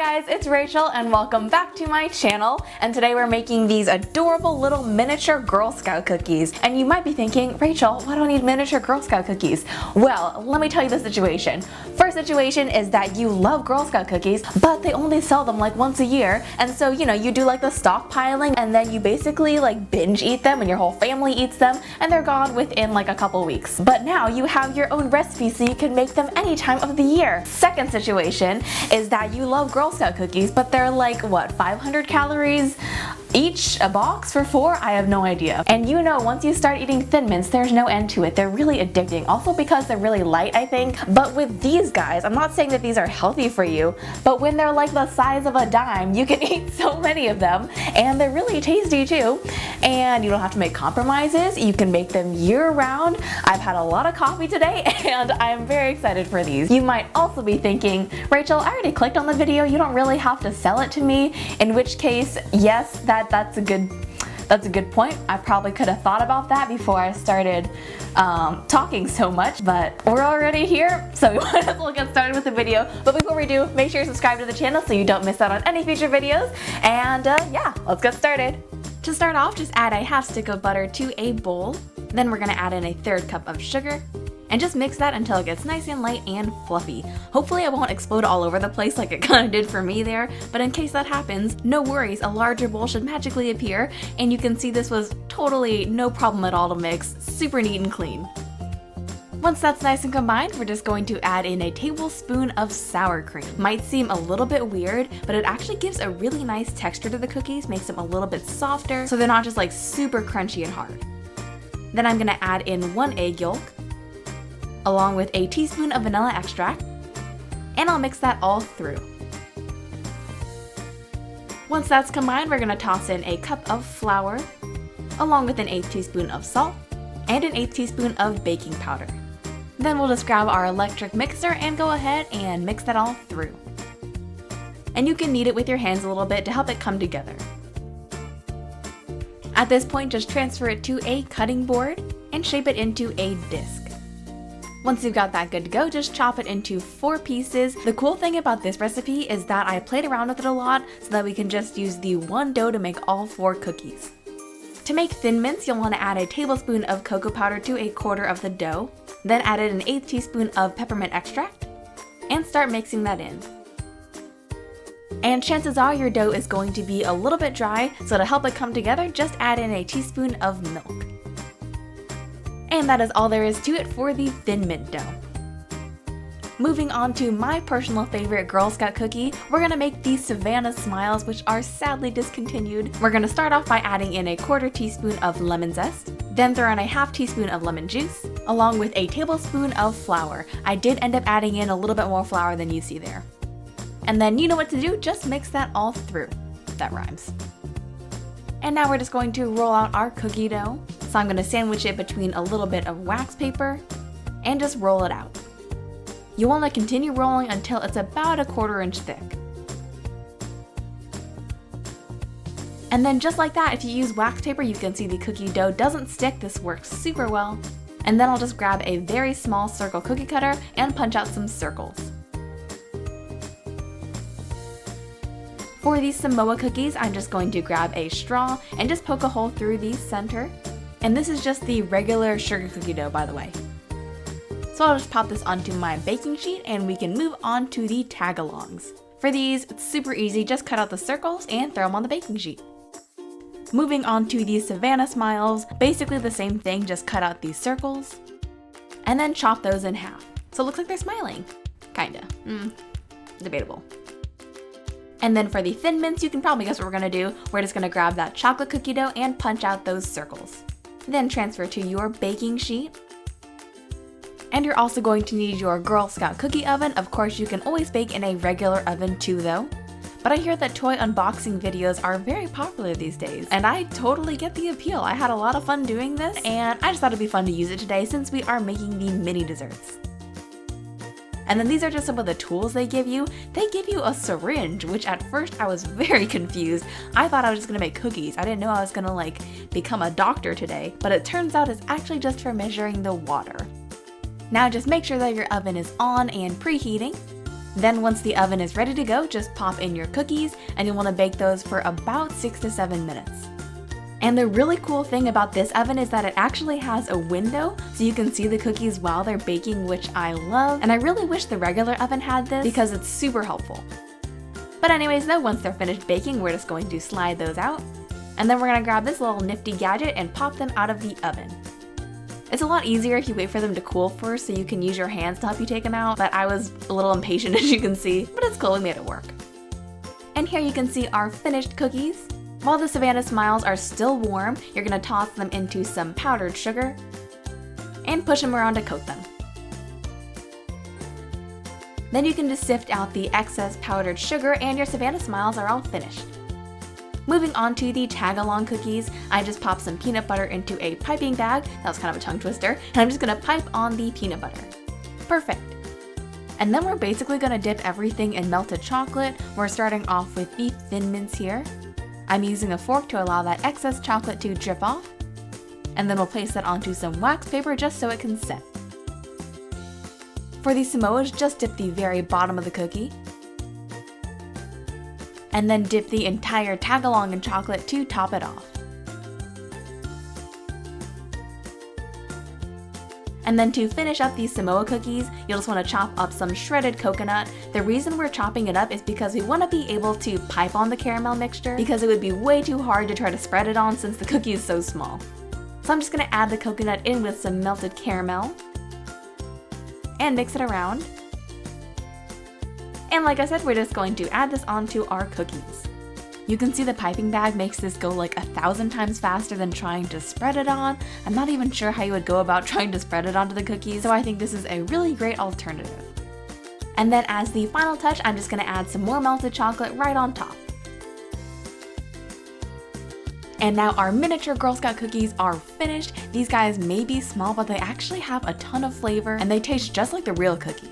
Hi guys, it's Rachel and welcome back to my channel. And today we're making these adorable little miniature Girl Scout cookies. And you might be thinking, Rachel, why do I need miniature Girl Scout cookies? Well, let me tell you the situation. First situation is that you love Girl Scout cookies, but they only sell them like once a year. And so, you do like the stockpiling and then you basically like binge eat them and your whole family eats them and they're gone within like a couple weeks. But now you have your own recipe so you can make them any time of the year. Second situation is that you love Girl Scout cookies, but they're like, what, 500 calories each? A box for 4? I have no idea. And once you start eating Thin Mints, there's no end to it. They're really addicting. Also because they're really light, I think. But with these guys, I'm not saying that these are healthy for you, but when they're like the size of a dime, you can eat so many of them, and they're really tasty too. And you don't have to make compromises. You can make them year-round. I've had a lot of coffee today, and I'm very excited for these. You might also be thinking, Rachel, I already clicked on the video. You don't really have to sell it to me. In which case, yes, that's a good point. I probably could have thought about that before I started talking so much, but we're already here, so we might as well get started with the video. But before we do, make sure you subscribe to the channel so you don't miss out on any future videos. And yeah, let's get started. To start off, just add a half stick of butter to a bowl. Then we're gonna add in a 1/3 cup of sugar. And just mix that until it gets nice and light and fluffy. Hopefully it won't explode all over the place like it kind of did for me there, but in case that happens, no worries, a larger bowl should magically appear, and you can see this was totally no problem at all to mix, super neat and clean. Once that's nice and combined, we're just going to add in a tablespoon of sour cream. Might seem a little bit weird, but it actually gives a really nice texture to the cookies, makes them a little bit softer, so they're not just like super crunchy and hard. Then I'm gonna add in 1 egg yolk, along with a teaspoon of vanilla extract, and I'll mix that all through. Once that's combined, we're gonna toss in a cup of flour, along with an 1/8 teaspoon of salt, and an 1/8 teaspoon of baking powder. Then we'll just grab our electric mixer and go ahead and mix that all through. And you can knead it with your hands a little bit to help it come together. At this point, just transfer it to a cutting board and shape it into a disc. Once you've got that good to go, just chop it into 4 pieces. The cool thing about this recipe is that I played around with it a lot so that we can just use the one dough to make all 4 cookies. To make Thin Mints, you'll want to add a tablespoon of cocoa powder to a 1/4 of the dough, then add in an 1/8 teaspoon of peppermint extract, and start mixing that in. And chances are your dough is going to be a little bit dry, so to help it come together, just add in a teaspoon of milk. And that is all there is to it for the Thin Mint dough. Moving on to my personal favorite Girl Scout cookie, we're gonna make these Savannah Smiles, which are sadly discontinued. We're gonna start off by adding in a 1/4 teaspoon of lemon zest, then throw in a 1/2 teaspoon of lemon juice, along with a tablespoon of flour. I did end up adding in a little bit more flour than you see there. And then you know what to do, just mix that all through. That rhymes. And now we're just going to roll out our cookie dough. So I'm going to sandwich it between a little bit of wax paper and just roll it out. You want to continue rolling until it's about a 1/4 inch thick. And then just like that, if you use wax paper, you can see the cookie dough doesn't stick. This works super well. And then I'll just grab a very small circle cookie cutter and punch out some circles. For these Samoa cookies, I'm just going to grab a straw and just poke a hole through the center. And this is just the regular sugar cookie dough, by the way. So I'll just pop this onto my baking sheet and we can move on to the tag-alongs. For these, it's super easy, just cut out the circles and throw them on the baking sheet. Moving on to the Savannah Smiles, basically the same thing, just cut out these circles and then chop those in half. So it looks like they're smiling. Kinda. Debatable. And then for the Thin Mints, you can probably guess what we're gonna do. We're just gonna grab that chocolate cookie dough and punch out those circles. Then transfer to your baking sheet. And you're also going to need your Girl Scout cookie oven. Of course, you can always bake in a regular oven too though. But I hear that toy unboxing videos are very popular these days, and I totally get the appeal. I had a lot of fun doing this, and I just thought it'd be fun to use it today since we are making the mini desserts. And then these are just some of the tools they give you. They give you a syringe, which at first I was very confused. I thought I was just gonna make cookies. I didn't know I was gonna like become a doctor today, but it turns out it's actually just for measuring the water. Now just make sure that your oven is on and preheating. Then once the oven is ready to go, just pop in your cookies, and you'll want to bake those for about 6 to 7 minutes. And the really cool thing about this oven is that it actually has a window so you can see the cookies while they're baking, which I love. And I really wish the regular oven had this because it's super helpful. But anyways though, once they're finished baking, we're just going to slide those out. And then we're going to grab this little nifty gadget and pop them out of the oven. It's a lot easier if you wait for them to cool first so you can use your hands to help you take them out, but I was a little impatient as you can see, but it's cool, we made it work. And here you can see our finished cookies. While the Savannah Smiles are still warm, you're going to toss them into some powdered sugar and push them around to coat them. Then you can just sift out the excess powdered sugar and your Savannah Smiles are all finished. Moving on to the tag-along cookies, I just popped some peanut butter into a piping bag. That was kind of a tongue twister. And I'm just going to pipe on the peanut butter. Perfect. And then we're basically going to dip everything in melted chocolate. We're starting off with the Thin Mints here. I'm using a fork to allow that excess chocolate to drip off. And then we'll place that onto some wax paper just so it can set. For the Samoas, just dip the very bottom of the cookie. And then dip the entire tag-along in chocolate to top it off. And then to finish up these Samoa cookies, you'll just want to chop up some shredded coconut. The reason we're chopping it up is because we want to be able to pipe on the caramel mixture because it would be way too hard to try to spread it on since the cookie is so small. So I'm just going to add the coconut in with some melted caramel and mix it around. And like I said, we're just going to add this onto our cookies. You can see the piping bag makes this go like 1,000 times faster than trying to spread it on. I'm not even sure how you would go about trying to spread it onto the cookies, so I think this is a really great alternative. And then as the final touch, I'm just going to add some more melted chocolate right on top. And now our miniature Girl Scout cookies are finished. These guys may be small, but they actually have a ton of flavor and they taste just like the real cookies.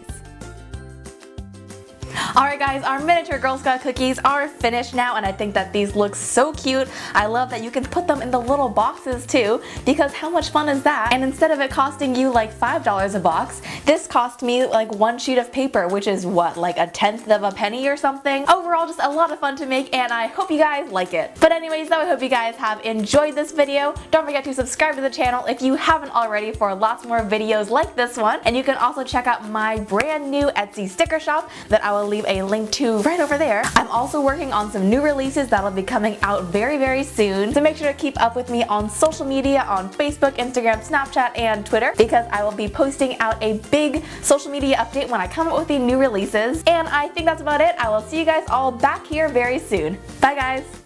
Alright guys, our miniature Girl Scout cookies are finished now, and I think that these look so cute. I love that you can put them in the little boxes too, because how much fun is that? And instead of it costing you like $5 a box, this cost me like one sheet of paper, which is what, like 1/10 of a penny or something? Overall, just a lot of fun to make, and I hope you guys like it. But anyways though, I hope you guys have enjoyed this video. Don't forget to subscribe to the channel if you haven't already for lots more videos like this one, and you can also check out my brand new Etsy sticker shop that I will leave a link to right over there. I'm also working on some new releases that'll be coming out very soon, so make sure to keep up with me on social media on Facebook, Instagram, Snapchat, and Twitter, because I will be posting out a big social media update when I come up with the new releases. And I think that's about it. I will see you guys all back here very soon. Bye guys!